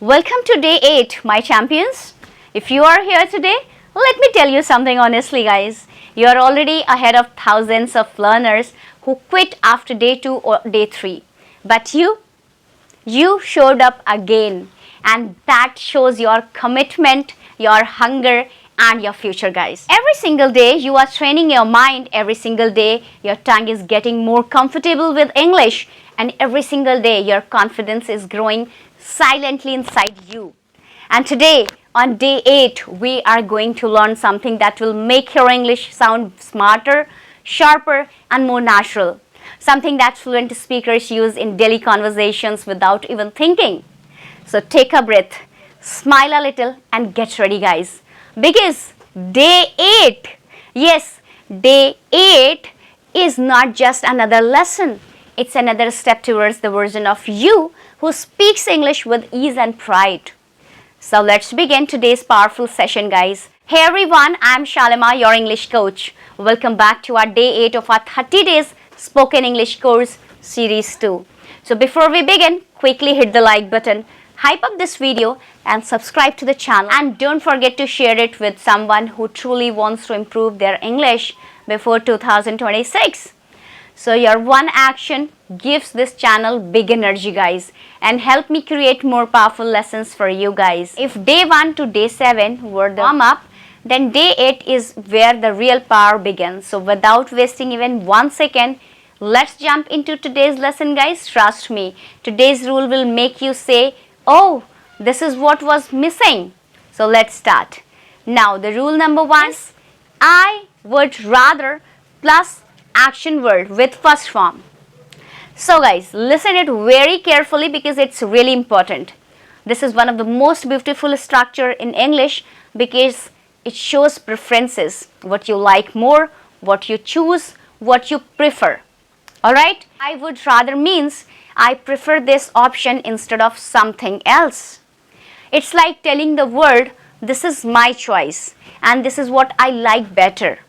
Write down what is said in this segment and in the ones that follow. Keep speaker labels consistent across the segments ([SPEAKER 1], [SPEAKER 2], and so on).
[SPEAKER 1] Welcome to day 8, my champions. If you are here today, let me tell you something honestly, guys. You are already ahead of thousands of learners who quit after day 2 or day 3. But you showed up again, and that shows your commitment, your hunger, and your future, guys. Every single day you are training your mind, every single day your tongue is getting more comfortable with English, and every single day your confidence is growing silently inside you. And today, on day 8, we are going to learn something that will make your English sound smarter, sharper, and more natural. Something that fluent speakers use in daily conversations without even thinking. So take a breath, smile a little, and get ready, guys. Because day 8, yes, day 8 is not just another lesson. It's another step towards the version of you who speaks English with ease and pride. So let's begin today's powerful session, guys. Hey everyone, I'm Shalima, your English coach. Welcome back to our day 8 of our 30 days spoken English course series 2. So before we begin, quickly hit the like button, hype up this video and subscribe to the channel, and don't forget to share it with someone who truly wants to improve their English before 2026. So your one action gives this channel big energy, guys, and help me create more powerful lessons for you guys. If day 1 to day 7 were the warm up, then day 8 is where the real power begins. So without wasting even 1 second, let's jump into today's lesson, guys. Trust me, today's rule will make you say, oh, this is what was missing. So let's start. Now the rule number 1 is I would rather plus action word with first form. So guys, listen it very carefully because it's really important. This is one of the most beautiful structure in English because it shows preferences, what you like more, what you choose, what you prefer. Alright, I would rather means I prefer this option instead of something else. It's like telling the world, this is my choice and this is what I like better.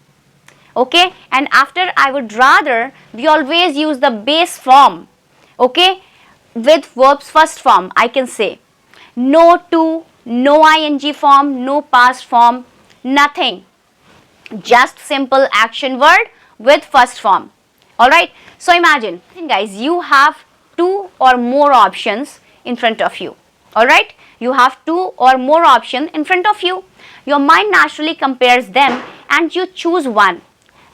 [SPEAKER 1] Okay, and after I would rather, we always use the base form. Okay, with verbs first form, I can say no to, no ing form, no past form, nothing. Just simple action word with first form. Alright, so imagine, guys, you have 2 or more options in front of you. Alright, you have 2 or more options in front of you. Your mind naturally compares them and you choose one.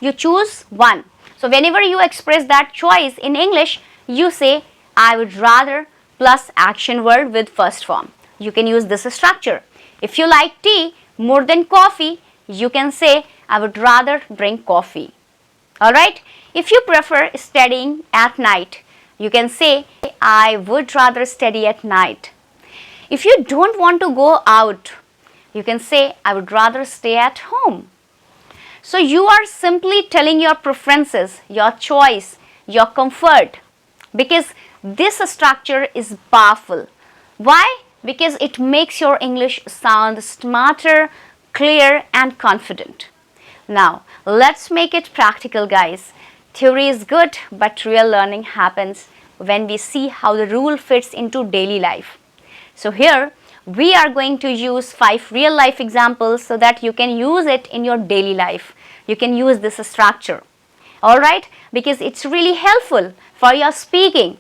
[SPEAKER 1] You choose one. So whenever you express that choice in English, you say, I would rather plus action word with first form. You can use this structure. If you like tea more than coffee, you can say, I would rather drink coffee. Alright? If you prefer studying at night, you can say, I would rather study at night. If you don't want to go out, you can say, I would rather stay at home. So you are simply telling your preferences, your choice, your comfort, because this structure is powerful. Why? Because it makes your English sound smarter, clear and confident. Now, let's make it practical, guys. Theory is good, but real learning happens when we see how the rule fits into daily life. So here, we are going to use 5 real life examples so that you can use it in your daily life. You can use this structure. Alright? Because it's really helpful for your speaking.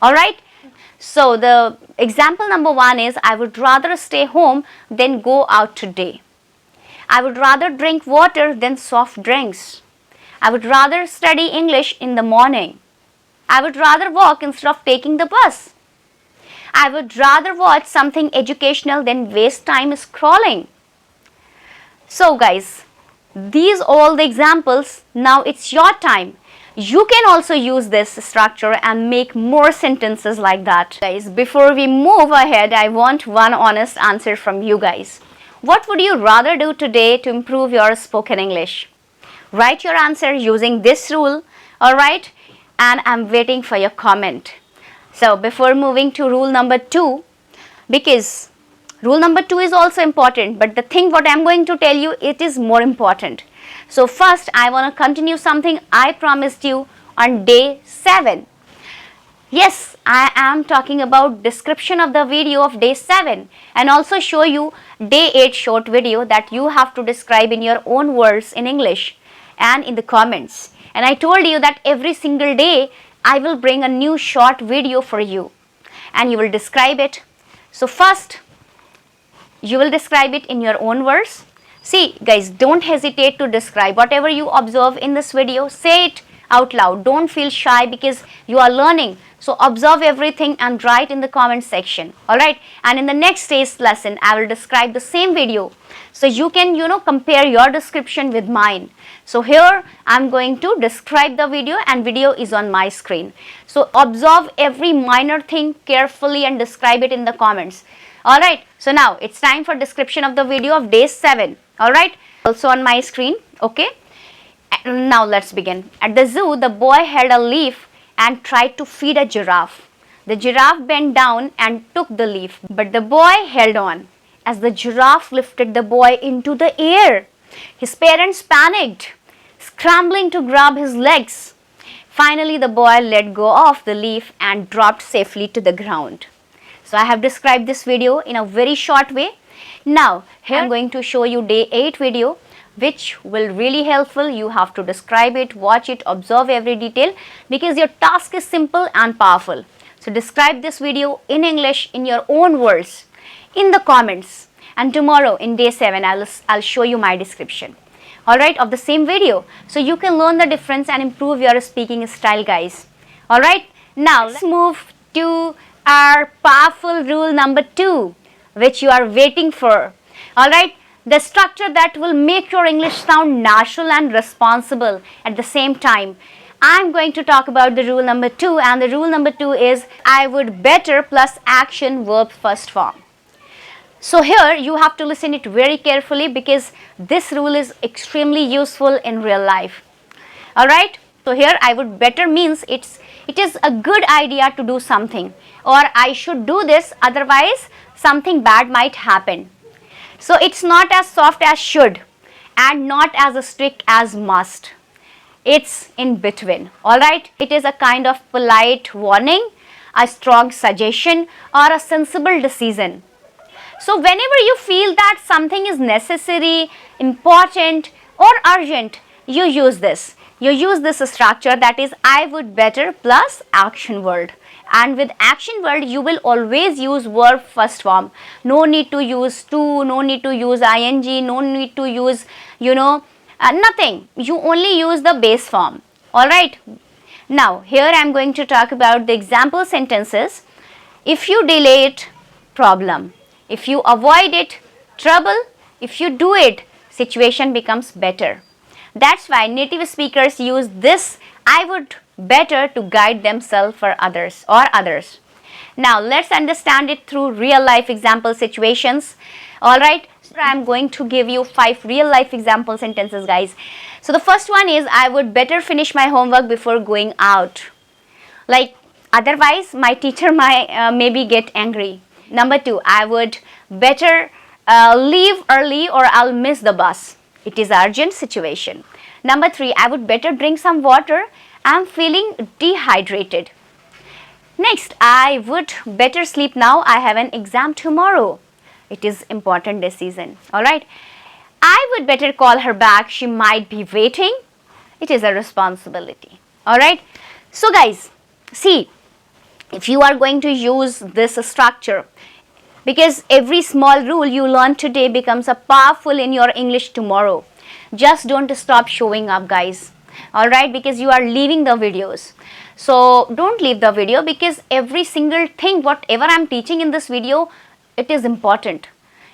[SPEAKER 1] Alright? So the example number 1 is I would rather stay home than go out today. I would rather drink water than soft drinks. I would rather study English in the morning. I would rather walk instead of taking the bus. I would rather watch something educational than waste time scrolling. So guys, these all the examples. Now it's your time. You can also use this structure and make more sentences like that. Guys, before we move ahead, I want one honest answer from you guys. What would you rather do today to improve your spoken English? Write your answer using this rule, alright? And I'm waiting for your comment. So before moving to rule number 2, because rule number 2 is also important, but the thing what I'm going to tell you, it is more important. So first, I want to continue something I promised you on day 7. Yes, I am talking about description of the video of day 7 and also show you day 8 short video that you have to describe in your own words in English and in the comments. And I told you that every single day I will bring a new short video for you and you will describe it. So first, you will describe it in your own words. See guys, don't hesitate to describe whatever you observe in this video. Say it out loud. Don't feel shy because you are learning. So observe everything and write in the comment section. Alright. And in the next day's lesson, I will describe the same video. So you can, compare your description with mine. So here I'm going to describe the video and video is on my screen. So observe every minor thing carefully and describe it in the comments. Alright. So now it's time for description of the video of day 7. Alright. Also on my screen. Okay. Now let's begin. At the zoo, the boy held a leaf and tried to feed a giraffe. The giraffe bent down and took the leaf, but the boy held on. As the giraffe lifted the boy into the air, his parents panicked, scrambling to grab his legs. Finally, the boy let go of the leaf and dropped safely to the ground. So I have described this video in a very short way. Now, here I am going to show you day 8 video, which will really helpful. You have to describe it, watch it, observe every detail because your task is simple and powerful. So describe this video in English in your own words in the comments, and tomorrow in day 7 I'll show you my description, alright, of the same video, so you can learn the difference and improve your speaking style, guys. Alright, now let's move to our powerful rule number 2, which you are waiting for. Alright, the structure that will make your English sound natural and responsible at the same time. I'm going to talk about the rule number 2, and the rule number 2 is I would better plus action verb first form. So here you have to listen it very carefully because this rule is extremely useful in real life. Alright, so here I would better means it is a good idea to do something, or I should do this, otherwise something bad might happen. So it's not as soft as should and not as strict as must. It's in between. Alright, it is a kind of polite warning, a strong suggestion, or a sensible decision. So whenever you feel that something is necessary, important, or urgent, you use this. You use this structure, that is I would better plus action word. And with action word, you will always use verb first form. No need to use to, no need to use ing, no need to use, nothing. You only use the base form. Alright. Now, here I am going to talk about the example sentences. If you delay it, problem. If you avoid it, trouble. If you do it, situation becomes better. That's why native speakers use this I would better to guide themselves for others or others. Now let's understand it through real life example situations. Alright, so I'm going to give you 5 real life example sentences, guys. So the first one is I would better finish my homework before going out. Like otherwise my teacher might maybe get angry. Number 2, I would better leave early or I'll miss the bus. It is urgent situation. Number 3, I would better drink some water. I'm feeling dehydrated. Next, I would better sleep now. I have an exam tomorrow. It is important decision. Alright. I would better call her back. She might be waiting. It is a responsibility. Alright. So guys, see, if you are going to use this structure, because every small rule you learn today becomes a powerful in your English tomorrow. Just don't stop showing up, guys. Alright, because you are leaving the videos. So don't leave the video, because every single thing whatever I'm teaching in this video, it is important.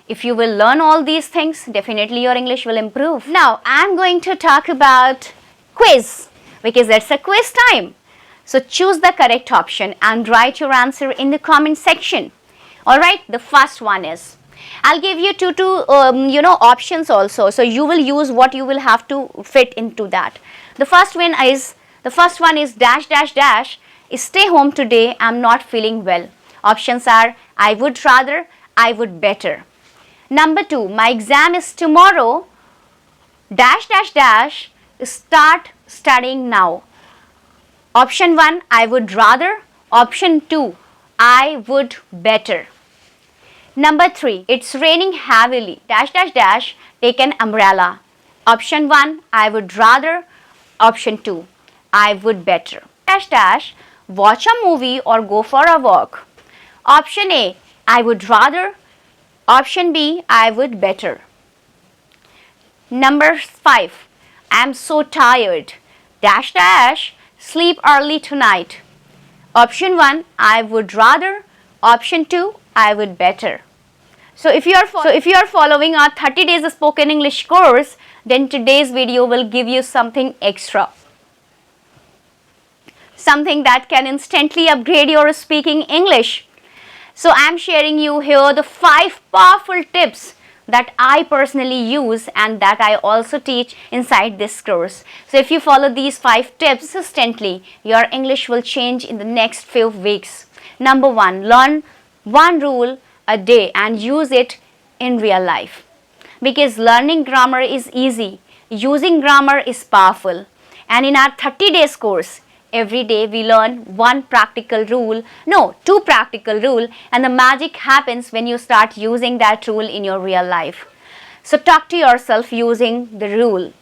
[SPEAKER 1] If you will learn all these things, definitely your English will improve. Now I'm going to talk about quiz, because it's a quiz time. So choose the correct option and write your answer in the comment section. Alright, the first one is, I'll give you two options also. So you will use what you will have to fit into that. The first one is dash dash dash. Stay home today. I'm not feeling well. Options are I would rather, I would better. Number 2, my exam is tomorrow. Dash dash dash. Start studying now. Option 1, I would rather. Option 2, I would better. Number 3, it's raining heavily, dash dash dash, take an umbrella. Option 1, I would rather. Option 2, I would better. Dash dash, watch a movie or go for a walk. Option A, I would rather. Option B, I would better. Number 5, I'm so tired, dash dash, sleep early tonight. Option 1, I would rather. Option 2, I would better. So if you are following our 30 days spoken English course, then today's video will give you something extra. Something that can instantly upgrade your speaking English. So I am sharing you here the 5 powerful tips that I personally use and that I also teach inside this course. So if you follow these 5 tips consistently, your English will change in the next few weeks. Number 1, learn one rule a day and use it in real life. Because learning grammar is easy, using grammar is powerful. And in our 30 days course, every day we learn two practical rule, and the magic happens when you start using that rule in your real life. So talk to yourself using the rule.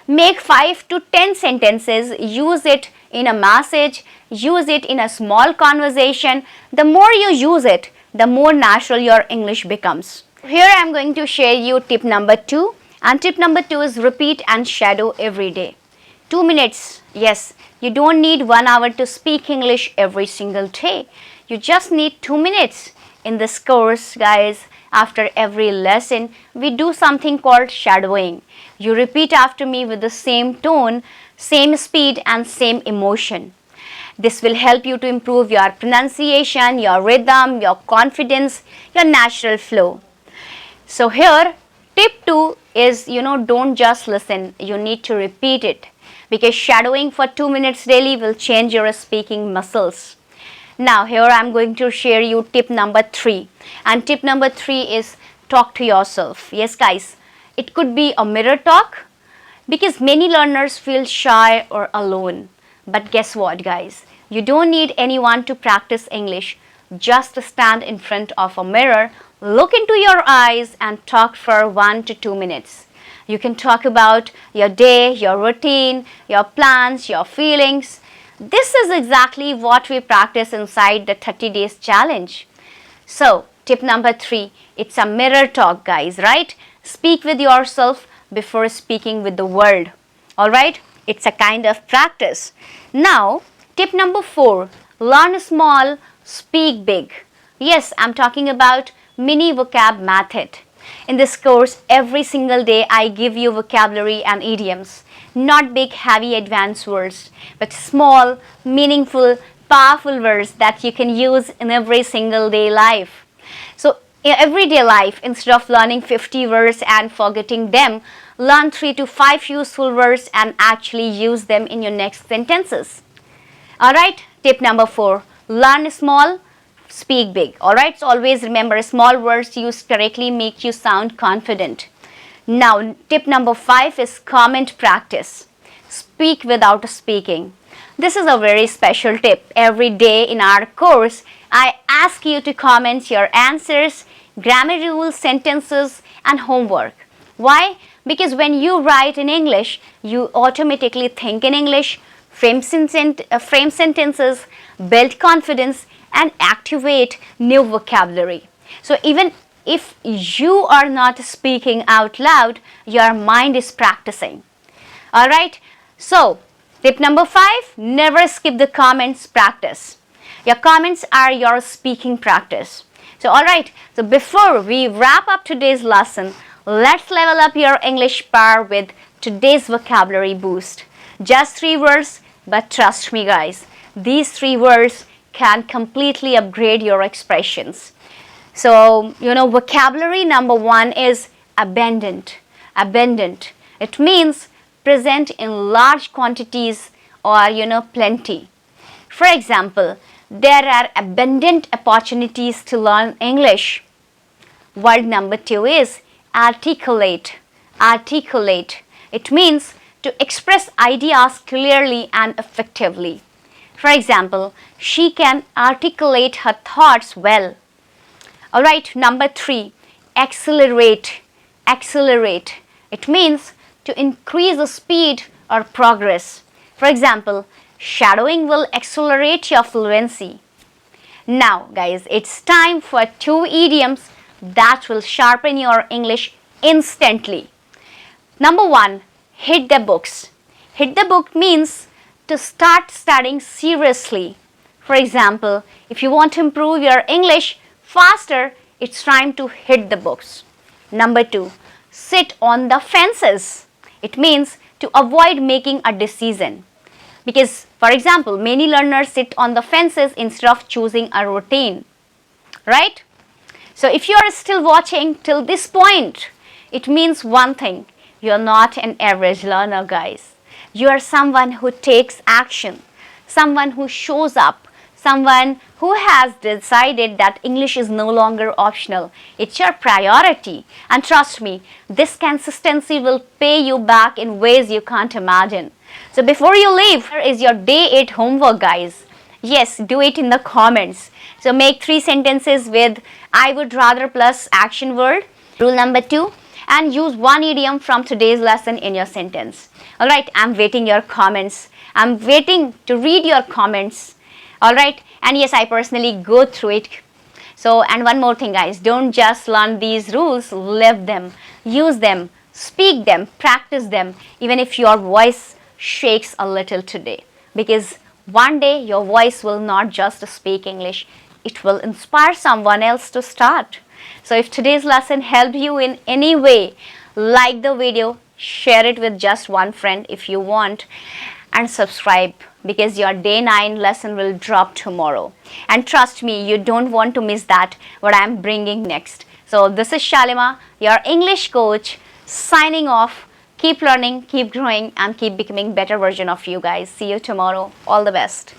[SPEAKER 1] Make 5 to 10 sentences, use it in a message, use it in a small conversation. The more you use it, the more natural your English becomes. Here I am going to share you tip number 2, and tip number 2 is repeat and shadow every day. 2 minutes, yes. You don't need 1 hour to speak English every single day. You just need 2 minutes. In this course, guys, after every lesson, we do something called shadowing. You repeat after me with the same tone, same speed and same emotion. This will help you to improve your pronunciation, your rhythm, your confidence, your natural flow. So here, tip 2 is, don't just listen. You need to repeat it. Because shadowing for 2 minutes daily will change your speaking muscles. Now here I am going to share you tip number 3. And tip number 3 is talk to yourself. Yes guys, it could be a mirror talk because many learners feel shy or alone. But guess what guys, you don't need anyone to practice English. Just stand in front of a mirror, look into your eyes and talk for 1 to 2 minutes. You can talk about your day, your routine, your plans, your feelings. This is exactly what we practice inside the 30 days challenge. So, tip number 3, it's a mirror talk guys, right? Speak with yourself before speaking with the world. Alright? It's a kind of practice. Now, tip number 4, learn small, speak big. Yes, I'm talking about mini vocab method. In this course, every single day I give you vocabulary and idioms. Not big, heavy, advanced words, but small, meaningful, powerful words that you can use in every single day life. So, in everyday life, instead of learning 50 words and forgetting them, learn 3 to 5 useful words and actually use them in your next sentences. Alright, tip number 4, learn small, speak big. Alright, so always remember small words used correctly make you sound confident. Now, tip number 5 is comment practice. Speak without speaking. This is a very special tip. Every day in our course, I ask you to comment your answers, grammar rules, sentences and homework. Why? Because when you write in English, you automatically think in English, frame sentences, build confidence and activate new vocabulary. So even if you are not speaking out loud, your mind is practicing. Alright, so tip number 5, never skip the comments practice. Your comments are your speaking practice. So alright, so before we wrap up today's lesson, let's level up your English power with today's vocabulary boost. Just 3 words, but trust me guys, these 3 words can completely upgrade your expressions. So, vocabulary number 1 is abundant. Abundant. It means present in large quantities or, plenty. For example, there are abundant opportunities to learn English. Word number 2 is articulate. Articulate. It means to express ideas clearly and effectively. For example, she can articulate her thoughts well. Alright, number 3, accelerate. Accelerate. It means to increase the speed or progress. For example, shadowing will accelerate your fluency. Now guys, it's time for 2 idioms that will sharpen your English instantly. Number 1, hit the books. Hit the book means to start studying seriously. For example, if you want to improve your English faster, it's time to hit the books. Number 2, sit on the fences. It means to avoid making a decision. Because, for example, many learners sit on the fences instead of choosing a routine. Right? So if you are still watching till this point, it means one thing. You are not an average learner, guys. You are someone who takes action, someone who shows up, someone who has decided that English is no longer optional. It's your priority. And trust me, this consistency will pay you back in ways you can't imagine. So before you leave, here is your day 8 homework, guys. Yes, do it in the comments. So make 3 sentences with I would rather plus action word. Rule number 2, and use 1 idiom from today's lesson in your sentence. Alright, I'm waiting your comments. I'm waiting to read your comments. Alright, and yes, I personally go through it. So, and one more thing, guys, don't just learn these rules, live them, use them, speak them, practice them, even if your voice shakes a little today. Because one day your voice will not just speak English, it will inspire someone else to start. So if today's lesson helped you in any way, like the video, share it with just one friend if you want, and subscribe, because your day 9 lesson will drop tomorrow. And trust me, you don't want to miss that, what I'm bringing next. So this is Shalima, your English coach, signing off. Keep learning, keep growing, and keep becoming better version of you guys. See you tomorrow. All the best.